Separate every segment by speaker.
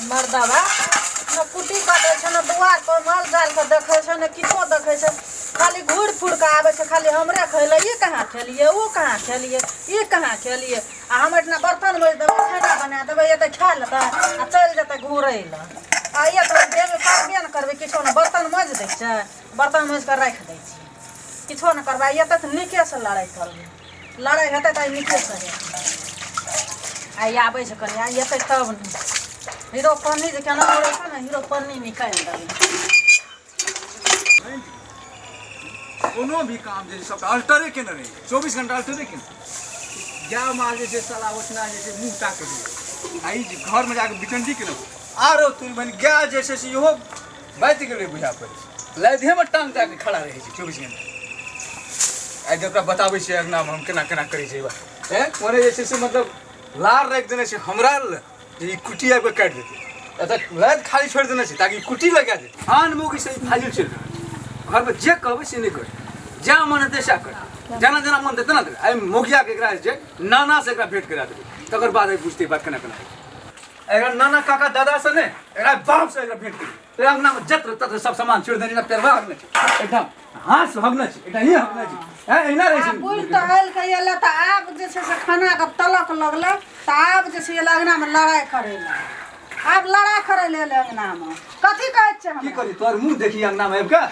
Speaker 1: मर्दवा न कुटी काटे छ न दुआर पर माल जाल के देखे छ न किछो देखे छ खाली घूर फुर के आवे छ खाली हमरे खैले ये कहां खेलिए वो कहां खेलिए ये कहां खेलिए आ हम इतना बर्तन में देबे खाना बना देबे ये त खा लेता आ चल जते घूरै ल आ ये तो देबे करबे न करबे किछो न बर्तन मज दै छ बर्तन मज के राख दै छी किछो न करबा ये त नीके से लड़ाई करबे लड़ाई हेतै त नीके से आई आबै छ कन्या ये तब हीरो पन्नी जे केना होय छै ना हीरो पन्नी निकाल देबै
Speaker 2: कोनो भी काम जे सब अल्टरे के नहीं 24 घंटा अल्टरे के जा माल जे साला उतना जे मुंह ताके दे आई जे घर में जाके बिटंडी के आरो तू बन गया जैसे से इहो बैठ गेले बुझा पर लाइधे में टांग ताके खड़ा रहे छै 24 घंटा आई देखा बताबै छै अंगना में हम केना केना करै छै हैं ओने जे से मतलब लार रख देने से हमरा ये कुटी आपको काट देते अच्छा लाइट खाली छोड़ देना चाहिए ताकि कुटी लगा दे आन मुगी से फाजिल चल घर में जे कहबे से नहीं कर जा मन देशा कर जाना जाना मन देते ना आई मोगिया के एकरा जे नाना से एकरा भेंट करा दे तकर बाद बुझते बात केना केना एकरा नाना काका दादा से ने एकरा बाप से एकरा भेंट कर तो अंगना में जत्र तत्र सब सामान छोड़ देने ना परवाह में एकदम हाथ हगना छी एटा ही हगना छी है एना रहे छी
Speaker 1: बुल त आइल के एला त आब जे छै से खाना के तलक लगले त आब जे छै अंगना में लड़ाई करे ला आब लड़ाई करे ले अंगना में कथि कहै छै हम
Speaker 2: की करी तोर मुंह देखी अंगना में आब का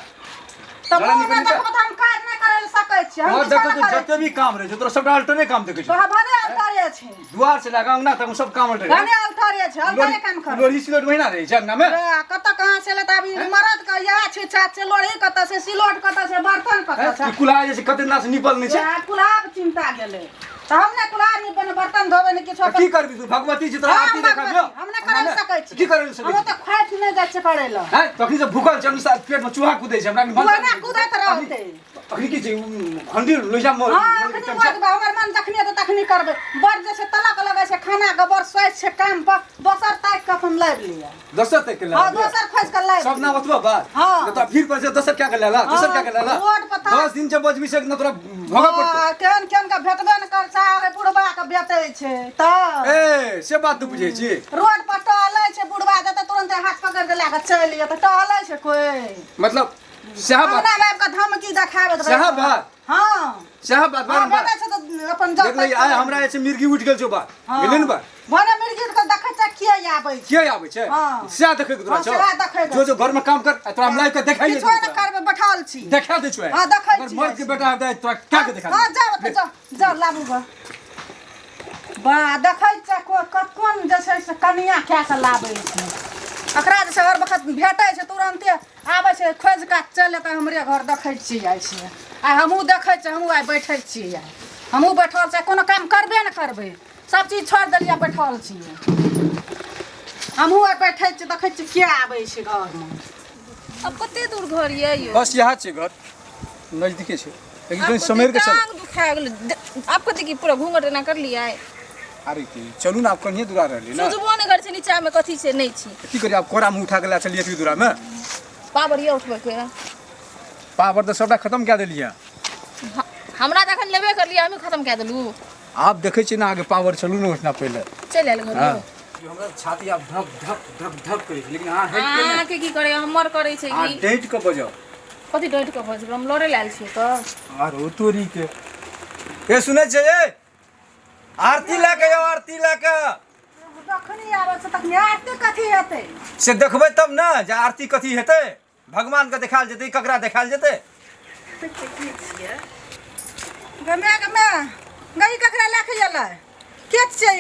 Speaker 1: त मुंह में देखब त हम काज नै करे सकै छी हम
Speaker 2: देखो तो जते भी काम रहे तोरा सबटा अल्टरे काम देखे
Speaker 1: तो भने अल्टरे छै
Speaker 2: दुआर से लगा अंगना तक सब काम अल्टरे
Speaker 1: भने अल्टरे छै अल्टरे काम कर
Speaker 2: लोरी सिलोट महीना रहे छै अंगना में
Speaker 1: कत कहां से ले त अभी मरद का या छै चाच से लोरी कत से सिलोट कत से बर्तन कत से
Speaker 2: कुला जैसे कते ना से निपल नहीं छै
Speaker 1: कुलाब चिंता गेले त हमने कुलाब नि बने बर्तन धोबे नि किछो
Speaker 2: की करबी तू भगवती जी तोरा आरती देखाबियो
Speaker 1: हमने करे सकै छी
Speaker 2: की करे सकै
Speaker 1: हम त खाइत नै जाय छै करे ल
Speaker 2: हैं तखनी से भूखल छै अनुसार पेट में चूहा कूदै छै हमरा
Speaker 1: चूहा कूदैत रहते
Speaker 2: अखनी की छै हंडी लोजा मोर
Speaker 1: हमर मन जखनी त तखनी करबे बड़ जे छै तलक लगे छै खाना के बड़ सोच छै काम पर दोसर ताक के हम लाइब लिया
Speaker 2: दोसर ताक के ला
Speaker 1: हां दोसर खोज के लाइब
Speaker 2: सब ना बतबा बात
Speaker 1: हां
Speaker 2: तो फिर पर से दोसर क्या के लाला दोसर क्या के लाला 10 दिन से बजबी से न तोरा भगा पड़तो
Speaker 1: केन केन का भेटबे न कर सारे बुढ़बा के बेटे छै त
Speaker 2: ए से बात तू बुझै छी
Speaker 1: रोड पर टहलै छै बुढ़बा जते तुरंत हाथ पकड़ के लाके चल लिया त टहलै छै कोई
Speaker 2: मतलब साहब
Speaker 1: ना बाप का धमकी देखाबत रहे
Speaker 2: साहब बात
Speaker 1: हां
Speaker 2: साहब बात बार
Speaker 1: अपन
Speaker 2: देख ले आय हमरा ऐसे मिर्गी उठ गेल छौ बात गेलन बा
Speaker 1: भने मिर्गी के देखै छ के आबै
Speaker 2: छै से देखे के तोरा छौ जो घर में काम कर तोरा हम लाइव के देखाइए
Speaker 1: किछो न करबे बैठल छी
Speaker 2: देखा दे छौ
Speaker 1: हां देखै छी
Speaker 2: मर्द के बेटा है तोरा क्या के देखा
Speaker 1: हां जा जा लाबू बा देखै छ कोन जे छै से कनिया क्या के लाबै छै एकरा जे से हर वक्त भेटै छै तुरंते आबै छै खोज का चले त हमरे घर देखै छी आइ छै आ हमहू देखै छी हमहू आइ बैठै छी हमहू बैठल छै कोनो काम करबे न करबे सब चीज छोड़ देलिया बैठल छी हमहू आइ बैठै छी देखै छी के आबै छै घर में
Speaker 3: अब कते दूर घर ये यो
Speaker 2: बस यहाँ छै घर नजदीके छै लेकिन कहीं समेर के चल
Speaker 3: दुखा गेल आपको देखी पूरा घूंघट ना कर लिया है
Speaker 2: अरे की चलू ना आप कहीं दूरा रहली ना
Speaker 3: सुजबो ने घर से नीचा में कथी से नहीं छी
Speaker 2: की करी आप कोरा मुंह उठा के ला चलिए की दूरा में
Speaker 3: पावर ये उठबे के
Speaker 2: पावर तो सबटा खत्म कर देलिए
Speaker 3: हमरा जखन लेबे कर लिया हम खत्म कर देलू
Speaker 2: आप देखे छी ना आगे पावर चलू ना उठना पहले
Speaker 3: चल आल घर
Speaker 2: जो हमरा छाती आप धक धक धक धक करे लेकिन हां है
Speaker 3: हां के की करे हमर करे छै
Speaker 2: आ
Speaker 3: की
Speaker 2: डेट के बजो
Speaker 3: कथी डेट के बजब हम लड़े लाल छी तो
Speaker 2: आरो तोरी के ए सुनै छै ए आरती लाके यो आरती लाके
Speaker 1: जखनी आबै छै तखनी आरती कथी हेतै
Speaker 2: से देखबै तब ना जे आरती कथी हेतै भगवान के देखाल जेतै ककरा देखाल जेतै
Speaker 1: गमे गई ककरा लाके एलै के छै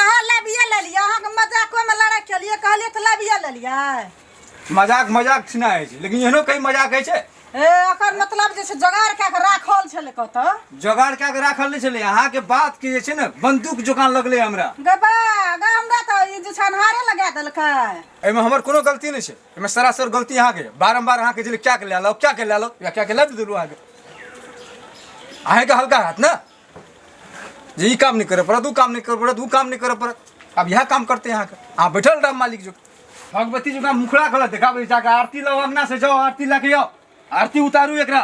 Speaker 1: अहाँ लाबिया ले लिया अहाँ के मजाको में लड़ाई के लिए कहलिए त लाबिया ले लिया
Speaker 2: मजाक छिना है छै लेकिन एहनो कई मजाक है छै
Speaker 1: ए एकर मतलब जे छै जोगाड़ के राखल छले कत
Speaker 2: जोगाड़ के राखल नहीं छले अहाँ के बात के जे छै ने बंदूक दुकान लगले हमरा
Speaker 1: गबा गा हमरा त ई जे छनहारे लगा देलकै
Speaker 2: एमे हमर कोनो गलती नहीं छै एमे सरासर गलती अहाँ के बारंबार अहाँ के जे क्या के ले लो क्या के ले लो या क्या के ला देलु अहाँ के अहाँ के हल्का हाथ ना जे ई काम नहीं करे पड़त ऊ काम नहीं करे पड़त ऊ काम नहीं करे पड़त अब यह काम करते हैं अहाँ के अहाँ बैठल राम मालिक जो भगवती जी का मुखड़ा खोला देखाबे जाके आरती लो अंगना से जाओ आरती लेके आओ आरती उतारू एकरा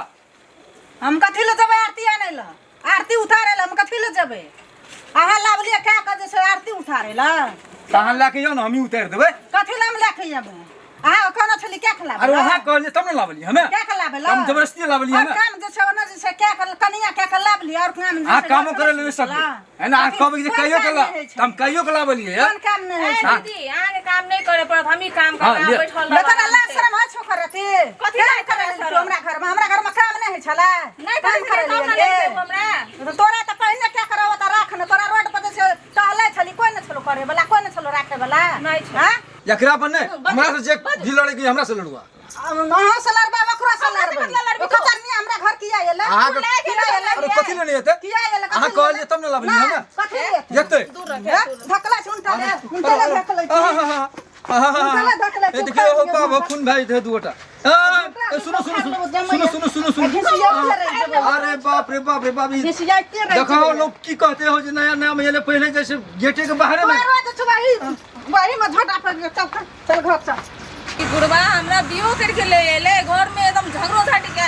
Speaker 1: हम कथी ले जबै आरती आनै ल आरती उतारे ल हम कथी ले जबै अहाँ लाबलिए क्या कर जे आरती उतारे ल
Speaker 2: तहन लाके जाओ ना हम ही उतार देबै
Speaker 1: कथी लाम लेके आबे हां कोना छली क्या खलाबे
Speaker 2: अरे वहां कहलिए तब ना लावली हमें
Speaker 1: क्या खलाबे
Speaker 2: हम जबरदस्ती लावली
Speaker 1: और
Speaker 2: हमें
Speaker 1: काम जे छै ओना जे छै क्या कर कनिया क्या कर लाबली और काम नहीं
Speaker 2: हां काम करे ले सब है ना कब जे कहियो के हम कहियो के लावली है
Speaker 1: कौन काम नहीं है
Speaker 3: ए दीदी आगे काम नहीं करे पड़त हम ही काम करना बैठल
Speaker 1: बेटा अल्लाह शर्म है छो करती कथी नहीं करे हमरा घर में काम नहीं है छला
Speaker 3: नहीं काम करे काम नहीं हमरा
Speaker 1: तो तोरा त पहिने क्या कराव त राख न तोरा रोड पर से टहले छली कोई न छलो करे वाला कोई न छलो राखे वाला
Speaker 3: नहीं छो
Speaker 1: हां
Speaker 2: एकरा पर ने हमरा से जे भी लड़े की हमरा से लड़वा
Speaker 1: नहा सलार बाबा खुरा सलार खतर नहीं हमरा घर किया ये ला
Speaker 2: अरे कथी लेने हेते
Speaker 1: किया ये ला
Speaker 2: अहाँ कहलिए तब ना लावली हमें
Speaker 1: कथी
Speaker 2: जते
Speaker 3: दूर रखे
Speaker 1: धकला सुनता ले धकला
Speaker 2: ए देखिए हो बाबा खून भाई थे दुटा सुनो अरे बाप रे बाप देखो लोग की कहते हो जे नया नया में पहले जैसे गेटे के बाहर में
Speaker 1: वही में झटा पर चल घर चल
Speaker 3: ई बुढ़वा हमरा बियो करके ले एले घर में एकदम झगड़ो झाटी के